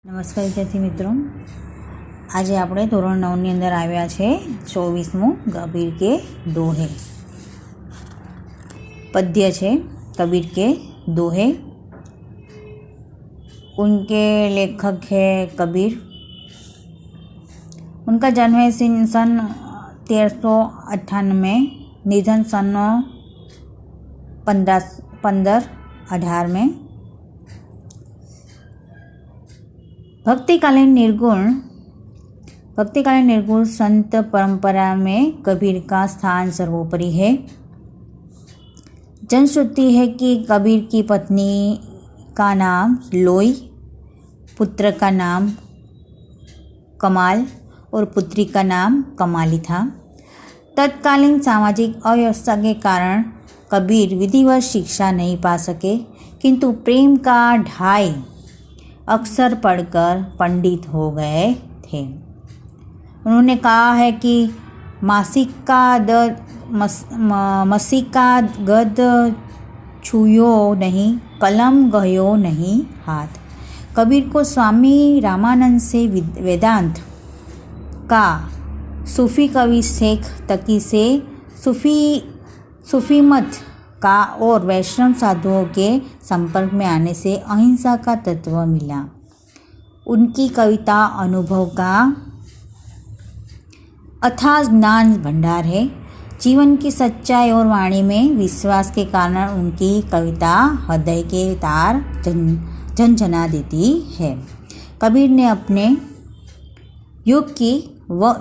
નમસ્કાર વિદ્યાર્થી મિત્રો, આજે આપણે ધોરણ 9ની અંદર આવ્યા છે 24મું કબીર કે દોહે. पद्य છે कबीर के दोहे. उनके लेखक है कबीर. उनका जन्म है सन 1398 में, निधन सन 1518 में. भक्तिकालीन निर्गुण संत परंपरा में कबीर का स्थान सर्वोपरि है. जनश्रुति है कि कबीर की पत्नी का नाम लोई, पुत्र का नाम कमाल और पुत्री का नाम कमाली था. तत्कालीन सामाजिक अव्यवस्था के कारण कबीर विधिवत शिक्षा नहीं पा सके, किंतु प्रेम का ढाई अक्षर पढ़कर पंडित हो गए थे. उन्होंने कहा है कि मसीका गद छुयो नहीं, कलम गयो नहीं हाथ. कबीर को स्वामी रामानंद से वेदांत का, सूफी कवि शेख तकी से सूफी मत का और वैष्णव साधुओं के संपर्क में आने से अहिंसा का तत्व मिला. उनकी कविता अनुभव का अथाह ज्ञान भंडार है. जीवन की सच्चाई और वाणी में विश्वास के कारण उनकी कविता हृदय के तार झंझना देती है. कबीर ने अपने युग की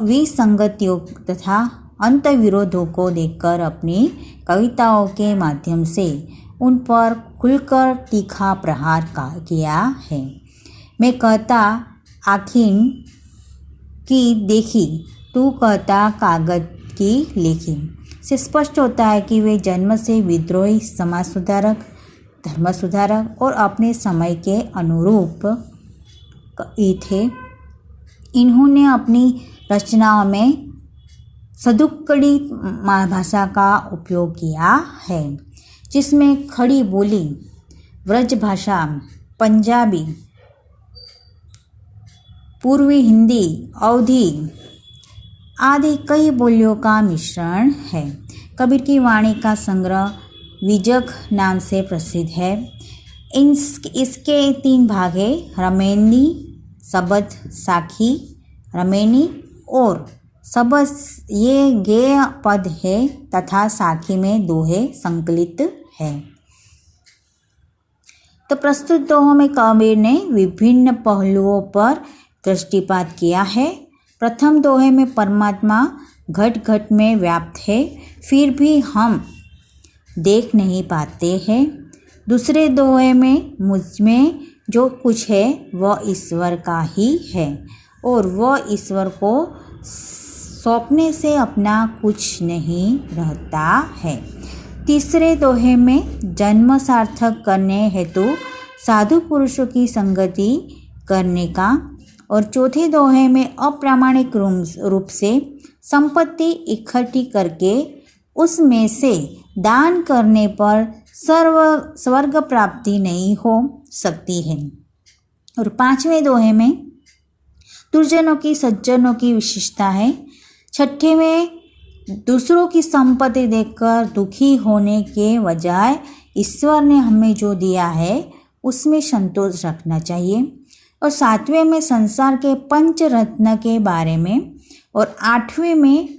विसंगतियों तथा अंतर्विरोधों को देखकर अपनी कविताओं के माध्यम से उन पर खुलकर तीखा प्रहार किया है. मैं कहता आखिन की देखी, तू कहता कागज की लेखी से स्पष्ट होता है कि वे जन्म से विद्रोही, समाज सुधारक, धर्म सुधारक और अपने समय के अनुरूप ही थे. इन्होंने अपनी रचनाओं में सदुक्कड़ी भाषा का उपयोग किया है, जिसमें खड़ी बोली, व्रज भाषा, पंजाबी, पूर्वी हिंदी, अवधी आदि कई बोलियों का मिश्रण है. कबीर की वाणी का संग्रह विजक नाम से प्रसिद्ध है. इसके 3 भाग हैं: रमेनी, सबद, साखी. रमेनी और सबद ये गेय पद है तथा साखी में दोहे संकलित है. तो प्रस्तुत दोहों में कबीर ने विभिन्न पहलुओं पर दृष्टिपात किया है. प्रथम दोहे में परमात्मा घट घट में व्याप्त है, फिर भी हम देख नहीं पाते हैं. दूसरे दोहे में मुझ में जो कुछ है वह ईश्वर का ही है और वह ईश्वर को सौंपने से अपना कुछ नहीं रहता है. तीसरे दोहे में जन्म सार्थक करने हेतु साधु पुरुषों की संगति करने का और चौथे दोहे में अप्रामाणिक रूप से संपत्ति इकट्ठी करके उसमें से दान करने पर स्वर्ग प्राप्ति नहीं हो सकती है. और 5वें दोहे में दुर्जनों की सज्जनों की विशेषता है. छठे में दूसरों की संपत्ति देखकर दुखी होने के बजाय ईश्वर ने हमें जो दिया है उसमें संतोष रखना चाहिए. और 7वें में संसार के पंच रत्न के बारे में और 8वें में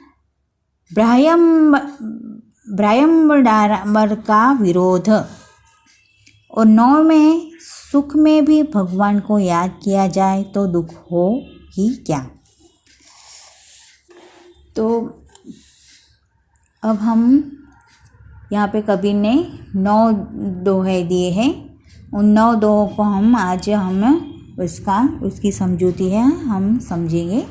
ब्रह्मांड का विरोध और 9 में सुख में भी भगवान को याद किया जाए तो दुख हो ही क्या. तो अब हम यहाँ पे कबीर ने 9 दोहे दिए हैं. उन 9 दोहों को हम उसकी समझूती है हम समझेंगे.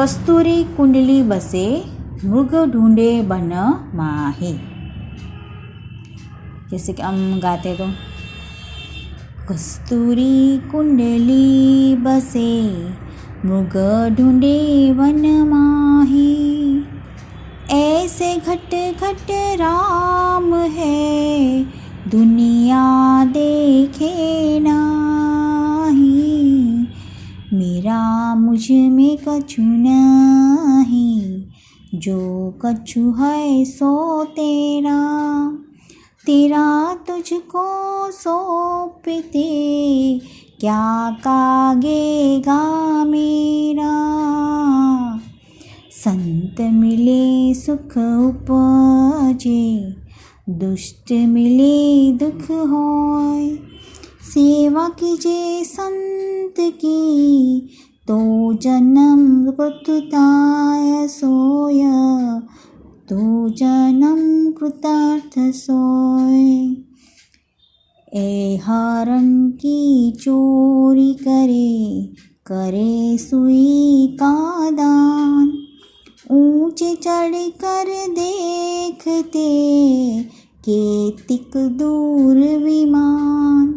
कस्तूरी कुंडली बसे, मृग ढूंढे बन माही. जैसे कि हम गाते तो कस्तूरी कुंडली बसे, मृग ढूंढे वन माही. ऐसे घट घट राम है, दुनिया देखे नाही. मुझ में कछु नहीं, जो कछु है सो तेरा, तेरा तुझको सौंपते क्या कागेगा मेरा। संत मिले सुख उपजे, दुष्ट मिले दुख होय। सेवा कीजे संत की, तो जन्म कृताय सोय, तो जन्म कृतार्थ सोय। ए हरण की चोरी करे, करे सुई का दान। ऊंचे चढ़ कर देखते, केतिक दूर विमान।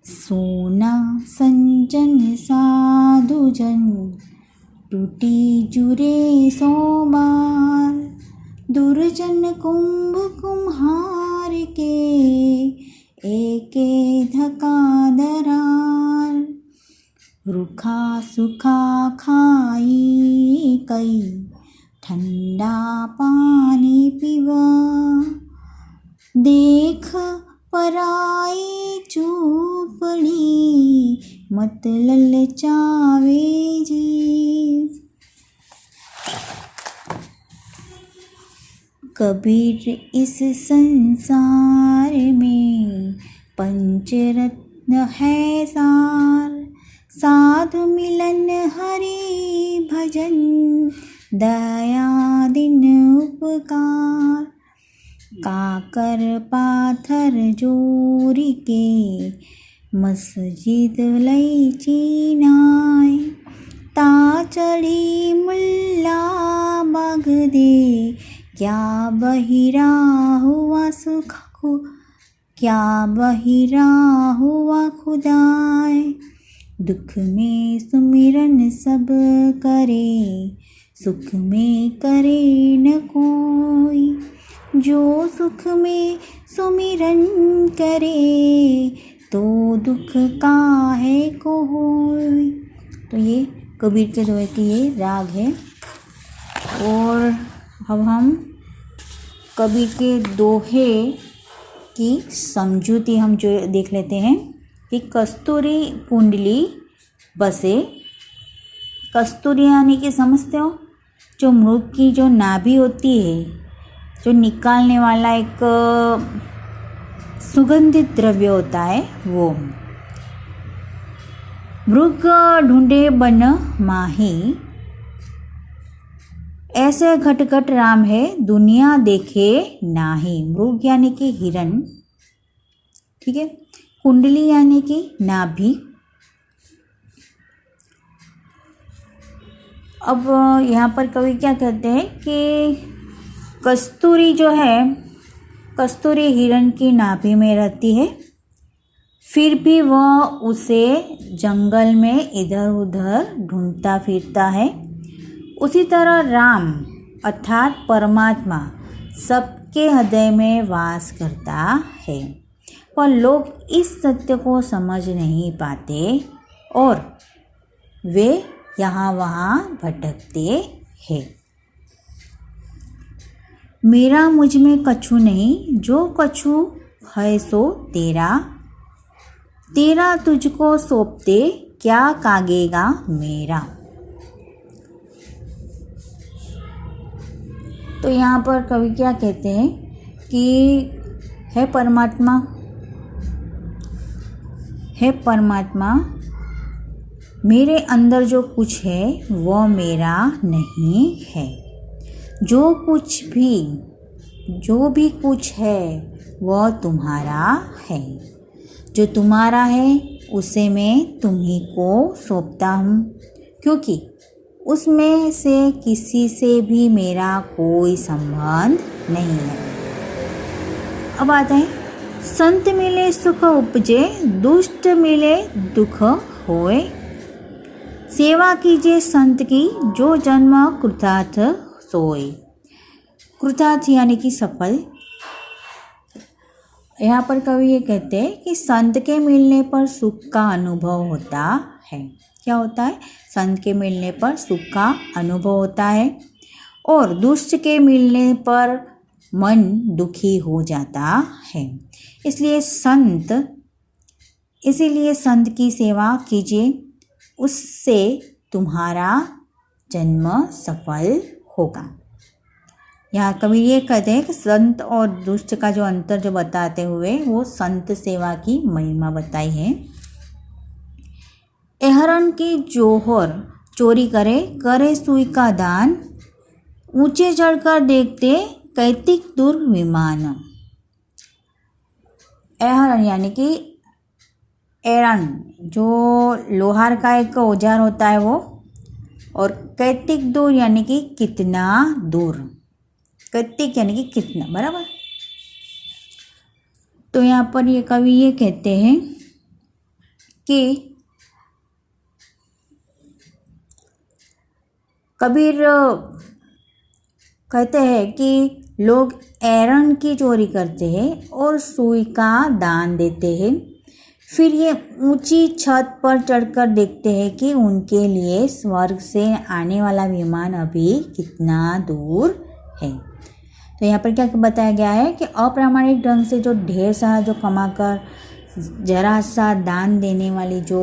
सोना संजन साधुजन, टूटी जुरे सोमार। दुर्जन कुंभ कुम्हार के, एके धका दरार। रूखा सूखा खाई कई, ठंडा पानी पीवा। देख पराई चूपड़ी, मत ललचावे जीव। कबीर इस संसार में, पंचरत्न है सार। साधु मिलन हरि भजन, दया दिन उपकार। काकर पाथर जोरी के, मस्जिद लई चीनाय। ता चढ़ी मुल्ला बाग दे, क्या बहिरा हुआ क्या बहिरा हुआ खुदाय। दुख में सुमिरन सब करे, सुख में करे न कोई। जो सुख में सुमिरन करे, तो दुख काहे को होय। तो ये कबीर के दोहे की ये राग है। और अब हम कबीर के दोहे की समझूती हम जो देख लेते हैं कि कस्तूरी कुंडली बसे। कस्तूरी यानी कि समझते हो, जो मृग की जो नाभि होती है, जो निकालने वाला एक सुगंधित द्रव्य होता है वो। मृग ढूंढे बन माही, ऐसे घट घट राम है दुनिया देखे नाही। मृग यानी कि हिरण, ठीक है। कुंडली यानी कि नाभि। अब यहाँ पर कवि क्या कहते हैं कि कस्तूरी जो है, कस्तूरी हिरण की नाभि में रहती है, फिर भी वह उसे जंगल में इधर उधर ढूंढता फिरता है। उसी तरह राम अर्थात परमात्मा सबके हृदय में वास करता है, पर लोग इस सत्य को समझ नहीं पाते और वे यहाँ वहाँ भटकते हैं। मेरा मुझ में कछु नहीं, जो कछु है सो तेरा। तेरा तुझको सौंपते क्या कागेगा मेरा। तो यहाँ पर कवि क्या कहते हैं कि हे परमात्मा, हे परमात्मा, मेरे अंदर जो कुछ है वह मेरा नहीं है। जो भी कुछ है वह तुम्हारा है। जो तुम्हारा है उसे मैं तुम्ही को सौंपता हूँ, क्योंकि उसमें से किसी से भी मेरा कोई संबंध नहीं है। अब आते हैं, संत मिले सुख उपजे, दुष्ट मिले दुख होए। सेवा कीजिए संत की, जो जन्म कृतार्थ सोए। कृतार्थ यानी कि सफल। यहाँ पर कवि ये कहते हैं कि संत के मिलने पर सुख का अनुभव होता है। क्या होता है? संत के मिलने पर सुख का अनुभव होता है और दुष्ट के मिलने पर मन दुखी हो जाता है। इसीलिए संत की सेवा कीजिए, उससे तुम्हारा जन्म सफल होगा। यहाँ कवि ये कहते हैं कि संत और दुष्ट का जो अंतर जो बताते हुए वो संत सेवा की महिमा बताई है। एहरन की जोहर चोरी करे सुई का दान, ऊंचे चढ़कर देखते कैतिक दूर विमान। एहरन यानी कि एरन जो लोहार का एक औजार होता है वो, और कैतिक दूर यानी कि कितना दूर। कैतिक यानी कि कितना, बराबर। तो यहाँ पर ये कवि ये कहते हैं कि कबीर कहते हैं कि लोग एरन की चोरी करते हैं और सुई का दान देते हैं, फिर ये ऊंची छत पर चढ़कर देखते हैं कि उनके लिए स्वर्ग से आने वाला विमान अभी कितना दूर है। तो यहाँ पर क्या बताया गया है कि अप्रामाणिक ढंग से जो ढेर सारा जो कमाकर जरा सा दान देने वाली जो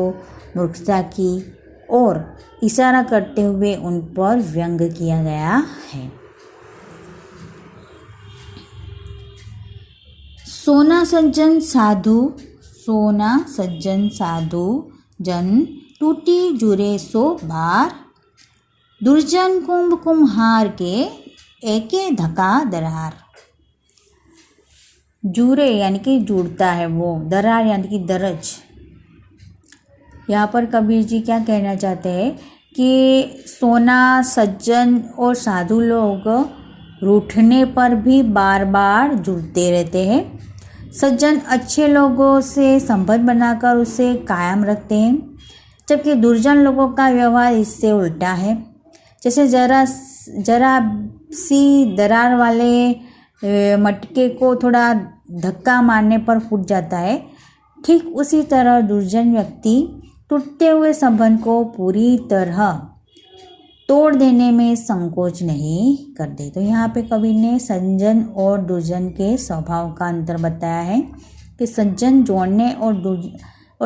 मूर्खता की और इशारा करते हुए उन पर व्यंग किया गया है। सोना सज्जन साधु जन टूटी जुरे सो बार, दुर्जन कुंभ कुम्हार के एके धका दरार। जुरे यानी कि जुड़ता है वो, दरार यानी कि दरज। यहाँ पर कबीर जी क्या कहना चाहते हैं कि सोना सज्जन और साधु लोग रूठने पर भी बार बार जुड़ते रहते हैं। सज्जन अच्छे लोगों से संबंध बनाकर उसे कायम रखते हैं, जबकि दुर्जन लोगों का व्यवहार इससे उल्टा है। जैसे जरा सी दरार वाले मटके को थोड़ा धक्का मारने पर फूट जाता है, ठीक उसी तरह दुर्जन व्यक्ति टूटते हुए संबंध को पूरी तरह तोड़ देने में संकोच नहीं करते। तो यहाँ पे कवि ने सज्जन और दुर्जन के स्वभाव का अंतर बताया है कि सज्जन जोड़ने और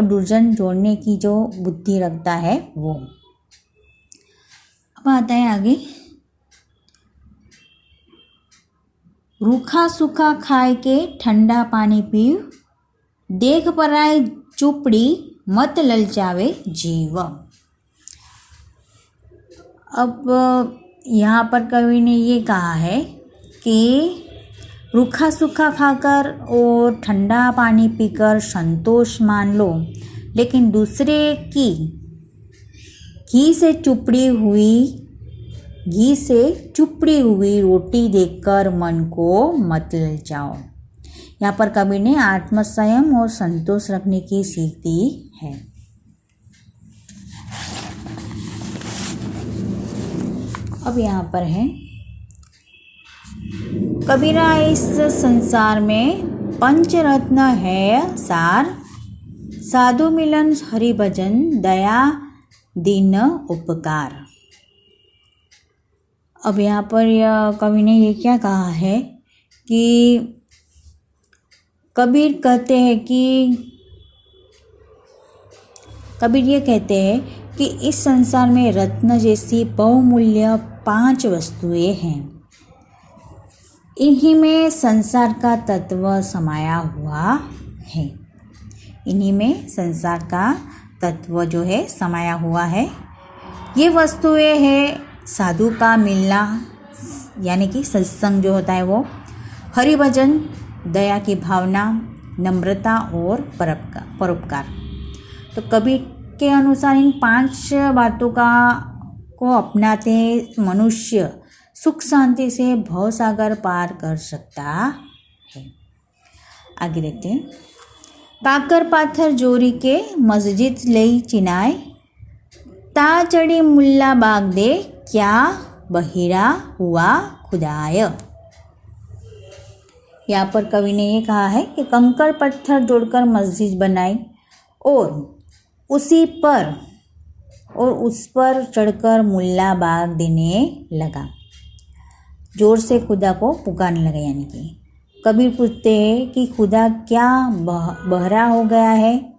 दुर्जन जोड़ने की जो बुद्धि रखता है वो। अब आता है आगे, रूखा सूखा खाए के ठंडा पानी पीव, देख पराई चुपड़ी मत ललचावे जीव। अब यहाँ पर कवि ने ये कहा है कि रूखा सूखा खाकर और ठंडा पानी पीकर संतोष मान लो, लेकिन दूसरे की घी से चुपड़ी हुई रोटी देखकर मन को मत ललचाओ। यहाँ पर कवि ने आत्मसंयम और संतोष रखने की सीख दी है। अब यहाँ पर है, कबीरा इस संसार में पंचरत्न है सार, साधु मिलन हरि भजन दया दीन उपकार। अब यहाँ पर कवि ने ये क्या कहा है कि कबीर ये कहते हैं कि इस संसार में रत्न जैसी बहुमूल्य 5 वस्तुएं हैं। इन्हीं में संसार का तत्व समाया हुआ है। इन्हीं में संसार का तत्व जो है समाया हुआ है। ये वस्तुएं हैं साधु का मिलना यानी कि सत्संग जो होता है वो, हरि भजन, दया की भावना, नम्रता और परोपकार। तो कबीर के अनुसार इन 5 बातों को अपनाते मनुष्य सुख शांति से भवसागर पार कर सकता है। आगे देखते हैं, काकर पाथर जोरी के मस्जिद लई चिनाय, ता चढ़ी मुल्ला बाग दे क्या बहिरा हुआ खुदाय। यहाँ पर कवि ने ये कहा है कि कंकड़ पत्थर जोड़कर मस्जिद बनाई और उसी पर और उस पर चढ़कर मुल्ला बाग देने लगा, जोर से खुदा को पुकारने लगा। यानी कि कबीर पूछते हैं कि खुदा क्या बहरा हो गया है।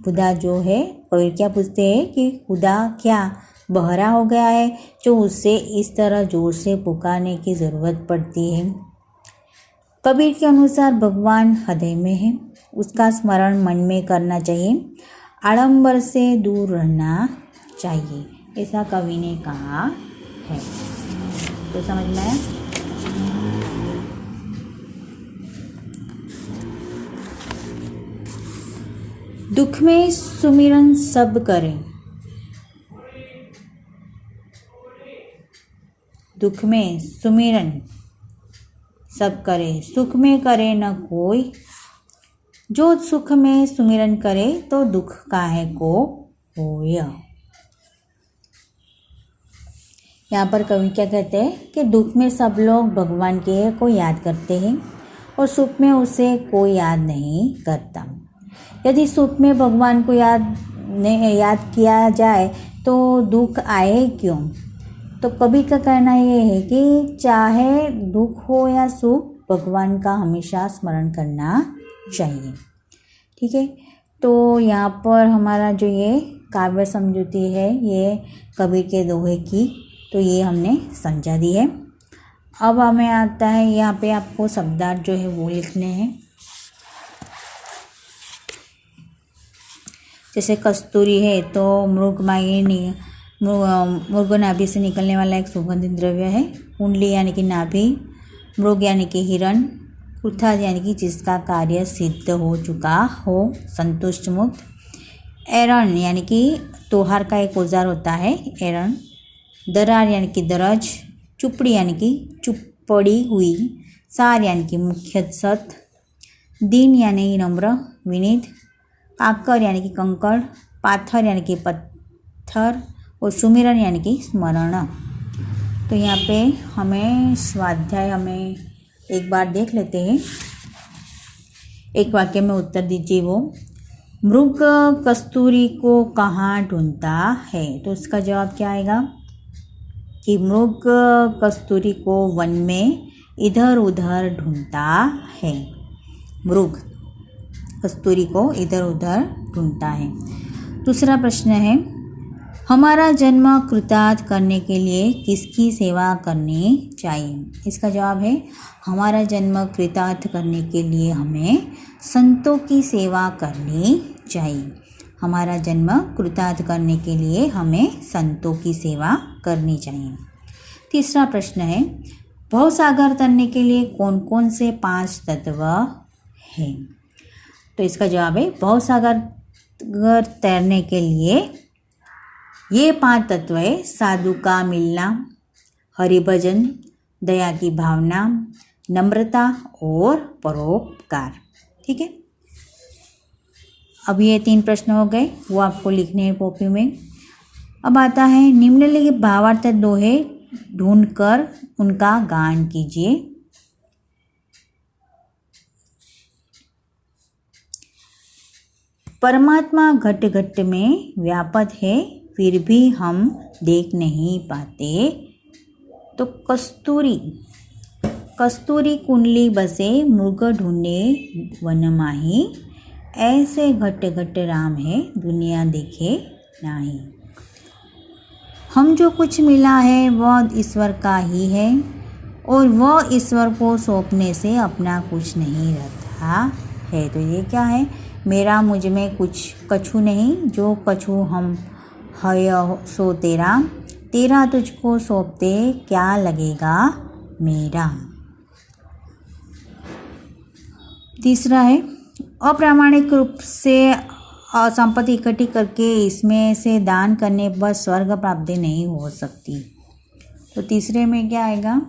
खुदा जो है, कबीर क्या पूछते हैं कि खुदा क्या बहरा हो गया है जो उससे इस तरह जोर से पुकारने की ज़रूरत पड़ती है। कबीर के अनुसार भगवान हृदय में है, उसका स्मरण मन में करना चाहिए, आडंबर से दूर रहना चाहिए, ऐसा कवि ने कहा है। तो समझ में आया? दुख में सुमिरन सब करें, दुख में सुमिरन सब करे, सुख में करे न कोई, जो सुख में सुमिरन करे तो दुख काहे को होय। यहाँ पर कवि क्या कहते हैं कि दुख में सब लोग भगवान के को याद करते हैं और सुख में उसे कोई याद नहीं करता। यदि सुख में भगवान को याद किया जाए तो दुख आए क्यों? तो कबीर का कहना ये है कि चाहे दुख हो या सुख, भगवान का हमेशा स्मरण करना चाहिए। ठीक है, तो यहाँ पर हमारा जो ये काव्य समझौती है ये कबीर के दोहे की, तो ये हमने समझा दी है। अब हमें आता है यहाँ पे आपको शब्दार्थ जो है वो लिखने हैं। जैसे कस्तूरी है तो मृग नाभि से निकलने वाला एक सुगंधित द्रव्य है। कुंडली यानी कि नाभि, मृग यानी कि हिरण, कुथा यानी कि जिसका कार्य सिद्ध हो चुका हो, संतुष्ट मुक्त। एरण यानी कि त्योहार का एक औजार होता है एरण। दरार यानी कि दरज, चुपड़ी यानी कि चुपड़ी हुई, सार यानी कि मुख्य सत, दीन यानी नम्र विनीत, काकर यानी कि कंकड़, पाथर यानी कि पत्थर और सुमिरन यानी कि स्मरण। तो यहाँ पे हमें स्वाध्याय एक बार देख लेते हैं। एक वाक्य में उत्तर दीजिए वो। मृग कस्तूरी को कहाँ ढूंढता है? तो इसका जवाब क्या आएगा कि मृग कस्तूरी को वन में इधर उधर ढूंढता है। मृग कस्तूरी को इधर उधर ढूंढता है। दूसरा प्रश्न है, हमारा जन्म कृतार्थ करने के लिए किसकी सेवा करनी चाहिए? इसका जवाब है हमारा जन्म कृतार्थ करने के लिए हमें संतों की सेवा करनी चाहिए। हमारा जन्म कृतार्थ करने के लिए हमें संतों की सेवा करनी चाहिए। तीसरा प्रश्न है, भवसागर तरने के लिए कौन कौन से 5 तत्व हैं? तो इसका जवाब है भवसागर तैरने के लिए ये 5 तत्व है। साधु का मिलना, हरिभजन, दया की भावना, नम्रता और परोपकार। ठीक है, अब ये 3 प्रश्न हो गए, वो आपको लिखने हैं कॉपी में। अब आता है निम्नलिखित भावार्थ दोहे ढूंढकर उनका गान कीजिए। परमात्मा घट घट में व्यापक है, फिर भी हम देख नहीं पाते। तो कस्तूरी कुंडली बसे, मृग ढूंढे वन माही, ऐसे घट घट राम है, दुनिया देखे नाही। हम जो कुछ मिला है वह ईश्वर का ही है और वह ईश्वर को सौंपने से अपना कुछ नहीं रहता है। तो ये क्या है? मेरा मुझ में कुछ कछु नहीं, जो कछु हम है सो तेरा, तेरा तुझको सौंपते क्या लगेगा मेरा। तीसरा है, अप्रामाणिक रूप से संपत्ति इकट्ठी करके इसमें से दान करने पर स्वर्ग प्राप्ति नहीं हो सकती। तो तीसरे में क्या आएगा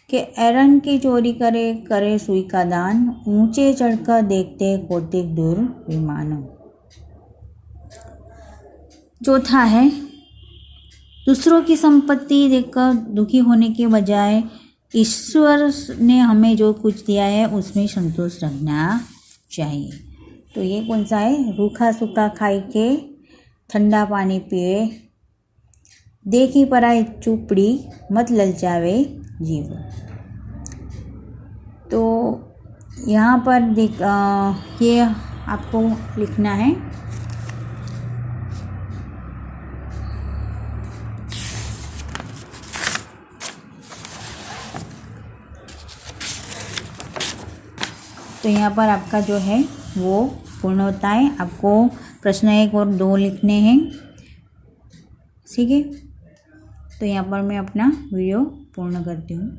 कि एरन की चोरी करे सुई का दान, ऊंचे चढ़कर देखते कौतिक दूर विमान। चौथा है, दूसरों की संपत्ति देखकर दुखी होने के बजाय ईश्वर ने हमें जो कुछ दिया है उसमें संतोष रखना चाहिए। तो ये कौन सा है? रूखा सूखा खाई के ठंडा पानी पिए, देखी पराई चुपड़ी मत ललचावे जीव। तो यहाँ पर ये आपको लिखना है। तो यहाँ पर आपका जो है वो पूर्ण होता है। आपको प्रश्न 1 और 2 लिखने हैं, ठीक है। तो यहाँ पर मैं अपना वीडियो पूर्ण करती हूँ।